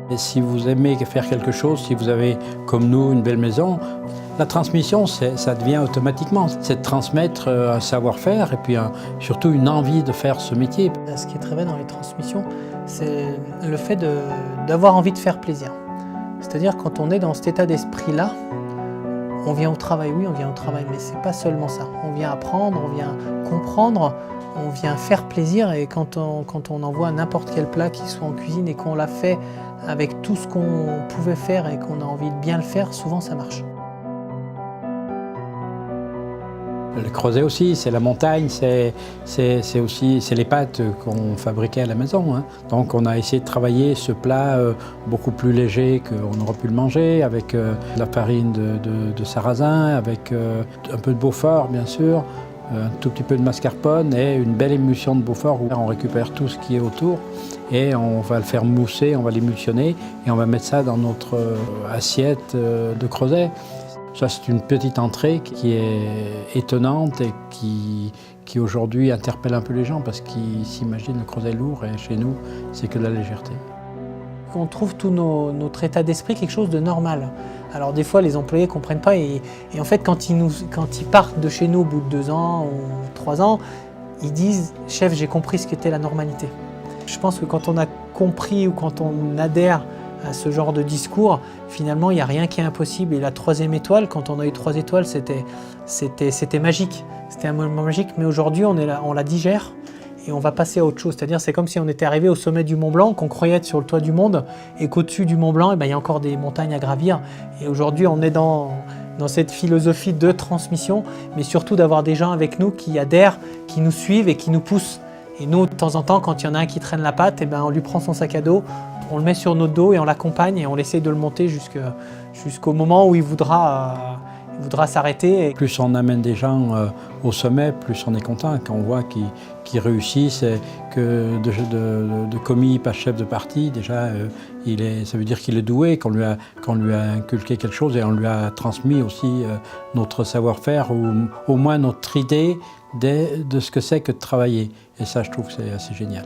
Et si vous aimez faire quelque chose, si vous avez, comme nous, une belle maison, la transmission, ça devient automatiquement. C'est de transmettre un savoir-faire et puis surtout une envie de faire ce métier. Ce qui est très vrai dans les transmissions, c'est le fait d'avoir envie de faire plaisir. C'est-à-dire quand on est dans cet état d'esprit-là, on vient au travail, oui, on vient au travail, mais c'est pas seulement ça. On vient apprendre, on vient comprendre, on vient faire plaisir et quand on envoie n'importe quel plat qui soit en cuisine et qu'on l'a fait avec tout ce qu'on pouvait faire et qu'on a envie de bien le faire, souvent ça marche. Le creuset aussi, c'est la montagne, c'est les pâtes qu'on fabriquait à la maison. Hein. Donc on a essayé de travailler ce plat beaucoup plus léger qu'on aurait pu le manger, avec la farine de sarrasin, avec un peu de Beaufort bien sûr, un tout petit peu de mascarpone et une belle émulsion de Beaufort où on récupère tout ce qui est autour et on va le faire mousser, on va l'émulsionner et on va mettre ça dans notre assiette de creuset. Ça, c'est une petite entrée qui est étonnante et qui aujourd'hui interpelle un peu les gens parce qu'ils s'imaginent le creuset lourd et chez nous, c'est que de la légèreté. On trouve tout notre état d'esprit quelque chose de normal. Alors des fois, les employés ne comprennent pas et en fait, quand ils partent de chez nous au bout de 2 ans ou 3 ans, ils disent « Chef, j'ai compris ce qu'était la normalité ». Je pense que quand on a compris ou quand on adhère à ce genre de discours, finalement, il n'y a rien qui est impossible. Et la 3e étoile, quand on a eu 3 étoiles, c'était magique. C'était un moment magique, mais aujourd'hui, on la digère et on va passer à autre chose. C'est-à-dire, c'est comme si on était arrivé au sommet du Mont Blanc, qu'on croyait être sur le toit du monde, et qu'au-dessus du Mont Blanc, il y a encore des montagnes à gravir. Et aujourd'hui, on est dans cette philosophie de transmission, mais surtout d'avoir des gens avec nous qui adhèrent, qui nous suivent et qui nous poussent. Et nous, de temps en temps, quand il y en a un qui traîne la patte, on lui prend son sac à dos, on le met sur notre dos et on l'accompagne et on essaie de le monter jusqu'au moment où il voudra s'arrêter. Plus on amène des gens au sommet, plus on est content quand on voit qu'ils réussissent et que de commis pas chef de parti, déjà ça veut dire qu'il est doué, qu'on lui a inculqué quelque chose et on lui a transmis aussi notre savoir-faire ou au moins notre idée de ce que c'est que de travailler. Et ça, je trouve que c'est assez génial.